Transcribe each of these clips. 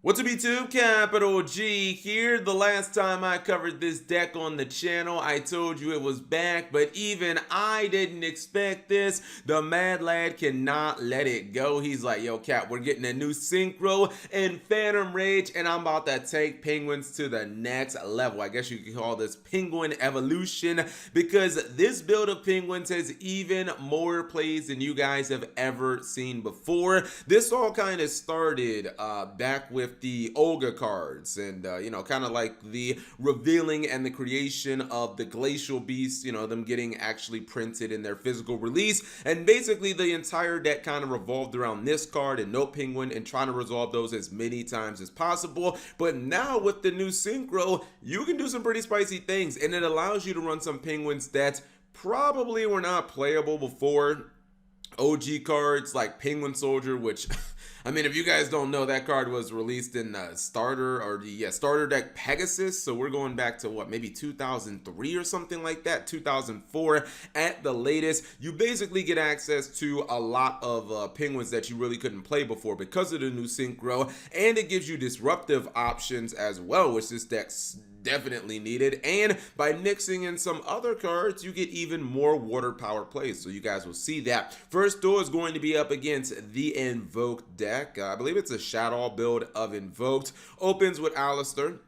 What's up YouTube? Capital G here. The last time I covered this deck on the channel, I told you it was back, but even I didn't expect this. The Mad Lad cannot let it go. He's like, yo Cap, we're getting a new synchro in Phantom Rage, and I'm about to take Penguins to the next level. I guess you could call this Penguin Evolution, because this build of Penguins has even more plays than you guys have ever seen before. This all kind of started back with the Olga cards and kind of like the revealing and the creation of the Glacial Beasts, them getting actually printed in their physical release, and basically the entire deck kind of revolved around this card and No Penguin and trying to resolve those as many times as possible. But now with the new synchro, you can do some pretty spicy things, and it allows you to run some Penguins that probably were not playable before. OG cards like Penguin Soldier, which I mean, if you guys don't know, that card was released in starter deck Pegasus. So we're going back to what, maybe 2003 or something like that, 2004 at the latest. You basically get access to a lot of Penguins that you really couldn't play before because of the new synchro, and it gives you disruptive options as well, which this deck's definitely needed. And by mixing in some other cards, you get even more water power plays, so you guys will see that. First duel is going to be up against the Invoked deck. I believe it's a Shadow build of Invoked. Opens with Alistair.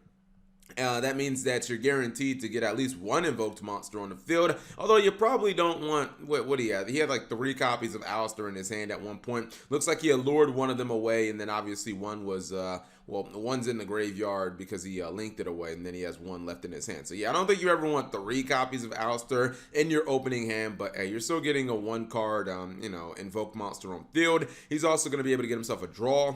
That means that you're guaranteed to get at least one invoked monster on the field, although you probably don't want, what he had? He had like 3 copies of Alistair in his hand at one point. Looks like he had lured one of them away, and then obviously one was, one's in the graveyard because he linked it away, and then he has one left in his hand. So yeah, I don't think you ever want 3 copies of Alistair in your opening hand, but hey, you're still getting a 1 card, invoked monster on field. He's also going to be able to get himself a draw,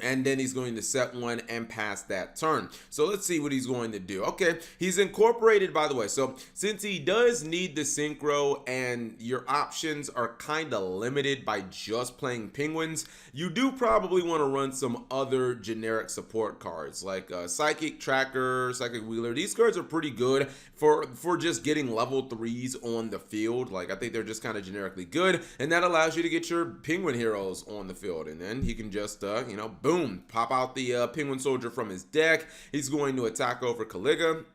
and then he's going to set one and pass that turn. So let's see what he's going to do. Okay, he's incorporated, by the way. So since he does need the synchro and your options are kind of limited by just playing Penguins, you do probably want to run some other generic support cards like Psychic Tracker, Psychic Wheeler. These cards are pretty good for just getting level 3s on the field. Like, I think they're just kind of generically good, and that allows you to get your Penguin heroes on the field, and then he can just boom, pop out the Penguin Soldier from his deck. He's going to attack over Caliga.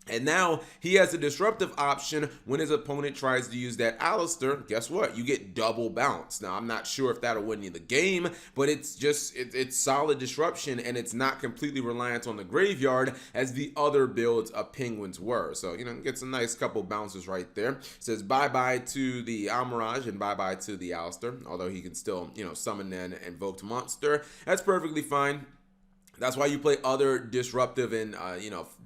And now he has a disruptive option when his opponent tries to use that Alistair. Guess what? You get double bounce. Now, I'm not sure if that'll win you the game, but it's just, it's solid disruption, and it's not completely reliant on the graveyard as the other builds of Penguins were. So, gets a nice couple bounces right there. Says bye-bye to the Almirage and bye-bye to the Alistair, although he can still, summon an invoked monster. That's perfectly fine. That's why you play other disruptive and,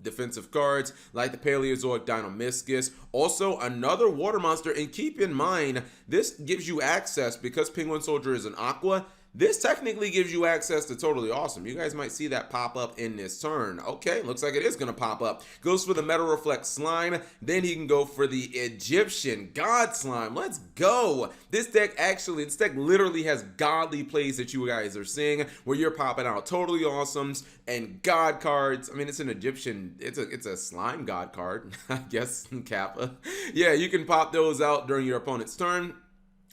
defensive cards like the Paleozoic Dinomischus. Also, another water monster. And keep in mind, this gives you access, because Penguin Soldier is an Aqua, this technically gives you access to Totally Awesome. You guys might see that pop up in this turn. Okay, looks like it is going to pop up. Goes for the Metal Reflect Slime. Then he can go for the Egyptian God Slime. Let's go. This deck literally has godly plays that you guys are seeing, where you're popping out Totally Awesomes and God cards. I mean, it's an Egyptian, it's a slime God card, I guess, Kappa. Yeah, you can pop those out during your opponent's turn,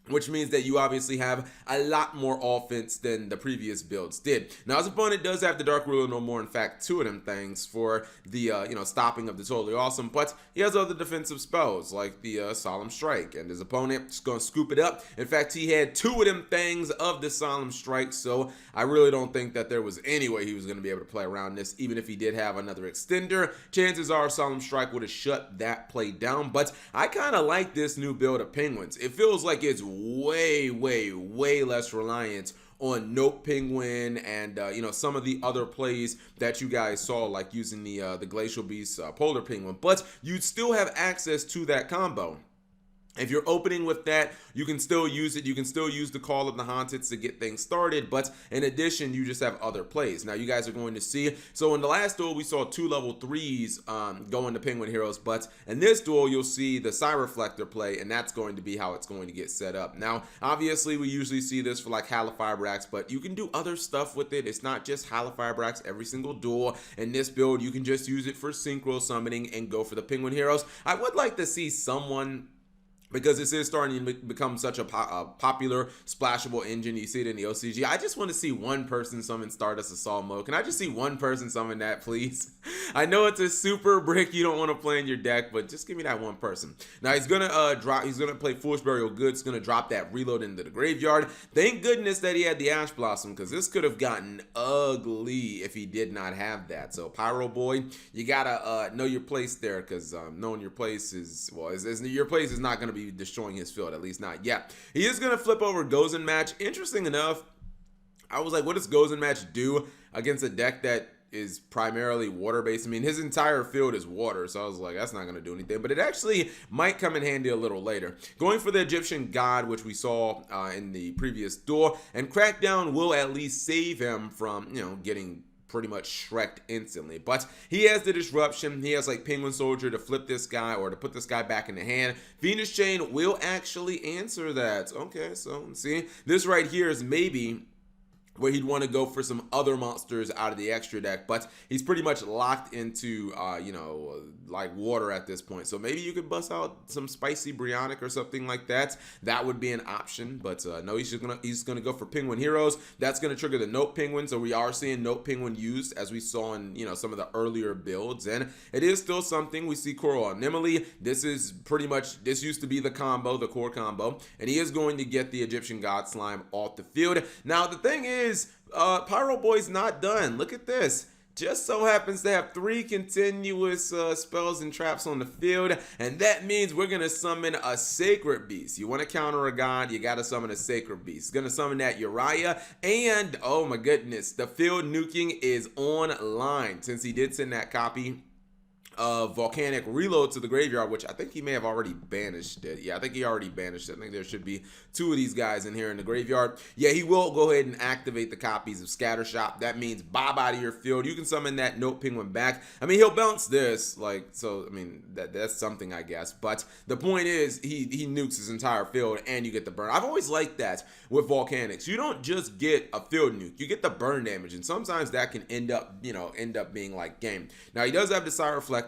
which means that you obviously have a lot more offense than the previous builds did. Now, his opponent does have the Dark Ruler no more. In fact, 2 of them things for the, stopping of the Totally Awesome. But he has other defensive spells like the Solemn Strike. And his opponent is going to scoop it up. In fact, he had 2 of them things of the Solemn Strike. So I really don't think that there was any way he was going to be able to play around this. Even if he did have another extender, chances are Solemn Strike would have shut that play down. But I kind of like this new build of Penguins. It feels like it's way less reliant on Nope Penguin and some of the other plays that you guys saw, like using the Glacial Beast Polar Penguin, but you still have access to that combo. If you're opening with that, you can still use it. You can still use the Call of the Haunted to get things started, but in addition, you just have other plays. Now, you guys are going to see, so in the last duel, we saw 2 level 3s go into Penguin Heroes, but in this duel, you'll see the Psy Reflector play, and that's going to be how it's going to get set up. Now, obviously, we usually see this for like Halifibrax, but you can do other stuff with it. It's not just Halifibrax every single duel. In this build, you can just use it for Synchro Summoning and go for the Penguin Heroes. I would like to see someone because this is starting to become such a popular splashable engine. You see it in the OCG. I just want to see one person summon Stardust Assault mode. Can I just see one person summon that, please? I know it's a super brick you don't want to play in your deck, but just give me that one person. Now he's gonna drop. He's gonna play Foolish Burial Goods. Gonna drop that reload into the graveyard. Thank goodness that he had the Ash Blossom, because this could have gotten ugly if he did not have that. So Pyro Boy, you gotta know your place there, because knowing your place is, well, your place is not gonna be destroying his field, at least not yet. He is going to flip over Gozen Match. Interesting enough, I was like, what does Gozen Match do against a deck that is primarily water based? I mean, his entire field is water, so I was like, that's not going to do anything, but it actually might come in handy a little later. Going for the Egyptian God, which we saw in the previous duel, and Crackdown will at least save him from, you know, getting pretty much shreked instantly. But he has the disruption. He has like Penguin Soldier to flip this guy, or to put this guy back in the hand. Venus Chain will actually answer that. Okay, so see, this right here is maybe where he'd want to go for some other monsters out of the extra deck, but he's pretty much locked into, you know, like water at this point. So maybe you could bust out some spicy Brionic or something like that. That would be an option, but no, he's gonna go for Penguin Heroes. That's gonna trigger the Note Penguin. So we are seeing Note Penguin used, as we saw in, you know, some of the earlier builds, and it is still something. We see Coral Anemone. This is pretty much, this used to be the combo, the core combo, and he is going to get the Egyptian God Slime off the field. Now the thing is, Pyro Boy's not done. Look at this. Just so happens to have 3 continuous spells and traps on the field, and that means we're gonna summon a Sacred Beast. You want to counter a god, you gotta summon a Sacred Beast. Gonna summon that Uriah, and oh my goodness, the field nuking is online, since he did send that copy Volcanic Reload to the graveyard, which I think he may have already banished it. Yeah, I think he already banished it. I think there should be 2 of these guys in here in the graveyard. Yeah, he will go ahead and activate the copies of Scattershot. That means bye-bye to your field. You can summon that Note Penguin back. I mean, he'll bounce this, like, so, I mean, that's something, I guess. But the point is, he nukes his entire field, and you get the burn. I've always liked that with Volcanics. You don't just get a field nuke. You get the burn damage, and sometimes that can end up, you know, being like game. Now, he does have the Sire Reflector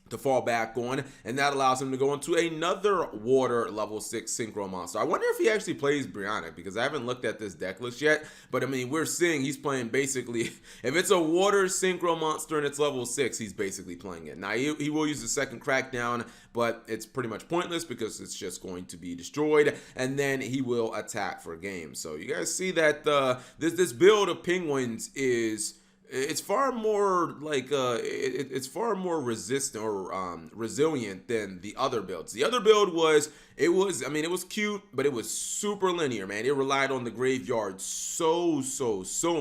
to fall back on, and that allows him to go into another water level 6 synchro monster. I wonder if he actually plays Brionic, because I haven't looked at this deck list yet, but I mean, we're seeing he's playing basically, if it's a water synchro monster and it's level 6, he's basically playing it. Now he will use the second Crackdown, but it's pretty much pointless because it's just going to be destroyed, and then he will attack for game. So you guys see that this build of Penguins is, it's far more like it's far more resistant or resilient than the other builds. The other build was, I mean, it was cute, but it was super linear, man. It relied on the graveyard so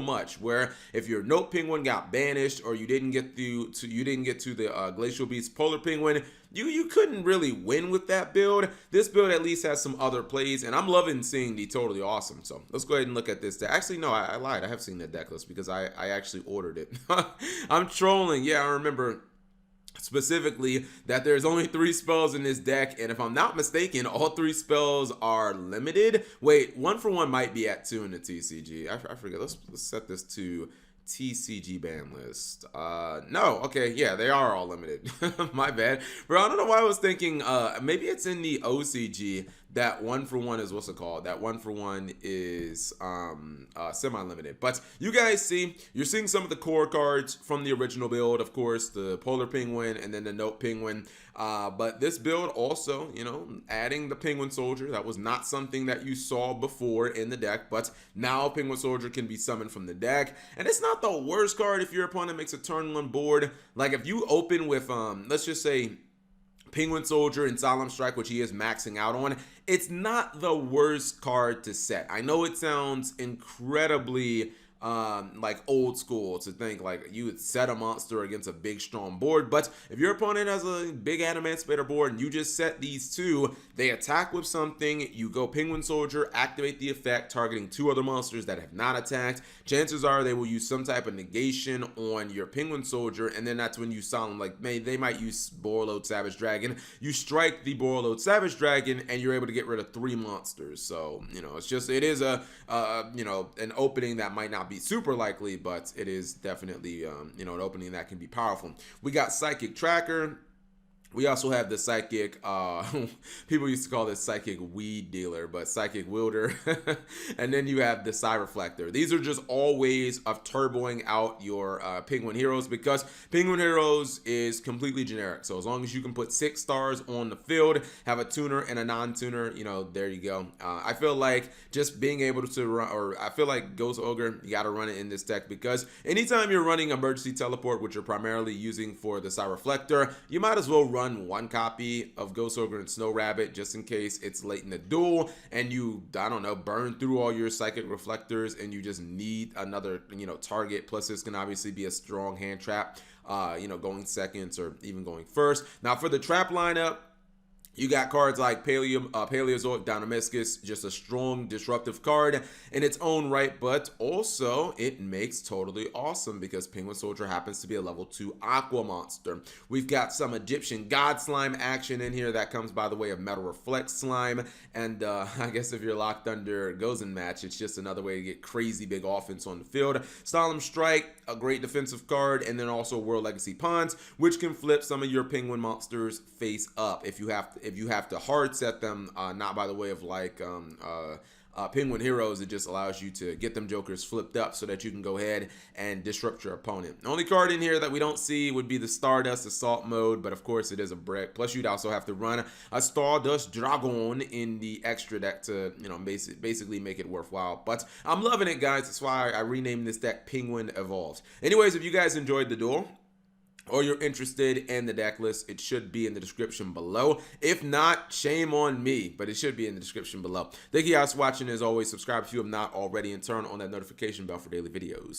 much, where if your Note Penguin got banished, or you didn't get to the Glacial Beast Polar Penguin, you couldn't really win with that build. This build at least has some other plays, and I'm loving seeing the Totally Awesome. So let's go ahead and look at this deck. Actually, no, I lied. I have seen the deck list because I actually ordered it. I'm trolling. Yeah, I remember specifically that there's only 3 spells in this deck, and if I'm not mistaken, all 3 spells are limited. Wait, 1 for 1 might be at 2 in the TCG. I forget. Let's set this to TCG ban list. No, okay, yeah, they are all limited. My bad, bro. I don't know why I was thinking maybe it's in the OCG that 1 for 1 is, what's it called, that 1 for 1 is semi-limited. But you guys see, you're seeing some of the core cards from the original build, of course, the Polar Penguin and then the Note Penguin. But this build also, you know, adding the Penguin Soldier. That was not something that you saw before in the deck, but now Penguin Soldier can be summoned from the deck. And it's not the worst card if your opponent makes a turn 1 board. Like if you open with, let's just say, Penguin Soldier and Solemn Strike, which he is maxing out on, it's not the worst card to set. I know it sounds incredibly like old school to think like you would set a monster against a big strong board, but if your opponent has a big Adamantipator board and you just set these 2, they attack with something, you go Penguin Soldier, activate the effect targeting 2 other monsters that have not attacked, chances are they will use some type of negation on your Penguin Soldier, and then that's when you sound like they might use Borreload Savage Dragon. You strike the Borreload Savage Dragon and you're able to get rid of 3 monsters. So, you know, it is a you know, an opening that might not be super likely, but it is definitely you know, an opening that can be powerful. We got Psychic Tracker. We also have the psychic, people used to call this psychic weed dealer, but psychic wielder. And then you have the Psy Reflector. These are just all ways of turboing out your Penguin Heroes, because Penguin Heroes is completely generic. So as long as you can put 6 stars on the field, have a tuner and a non-tuner, you know, there you go. I feel like just being able to run, or I feel like Ghost Ogre, you got to run it in this deck, because anytime you're running Emergency Teleport, which you're primarily using for the Psy Reflector, you might as well run one copy of Ghost Ogre and Snow Rabbit just in case it's late in the duel and you, I don't know, burn through all your psychic reflectors and you just need another, you know, target. Plus this can obviously be a strong hand trap, you know, going seconds or even going first. Now for the trap lineup, you got cards like Paleozoic Dynamiscus, just a strong disruptive card in its own right, but also it makes totally awesome because Penguin Soldier happens to be a level 2 Aqua monster. We've got some Egyptian God Slime action in here that comes by the way of Metal Reflect Slime, and I guess if you're locked under Gozen Match, it's just another way to get crazy big offense on the field. Solemn Strike, a great defensive card, and then also World Legacy Pawns, which can flip some of your Penguin monsters face up if you have to hard set them, not by the way of like Penguin Heroes. It just allows you to get them jokers flipped up so that you can go ahead and disrupt your opponent. The only card in here that we don't see would be the Stardust Assault mode, but of course it is a brick. Plus you'd also have to run a Stardust Dragon in the extra deck to, you know, basically make it worthwhile. But I'm loving it, guys. That's why I renamed this deck Penguin Evolved. Anyways, if you guys enjoyed the duel, or you're interested in the deck list, it should be in the description below. If not, shame on me, but it should be in the description below. Thank you guys for watching. As always, subscribe if you have not already and turn on that notification bell for daily videos.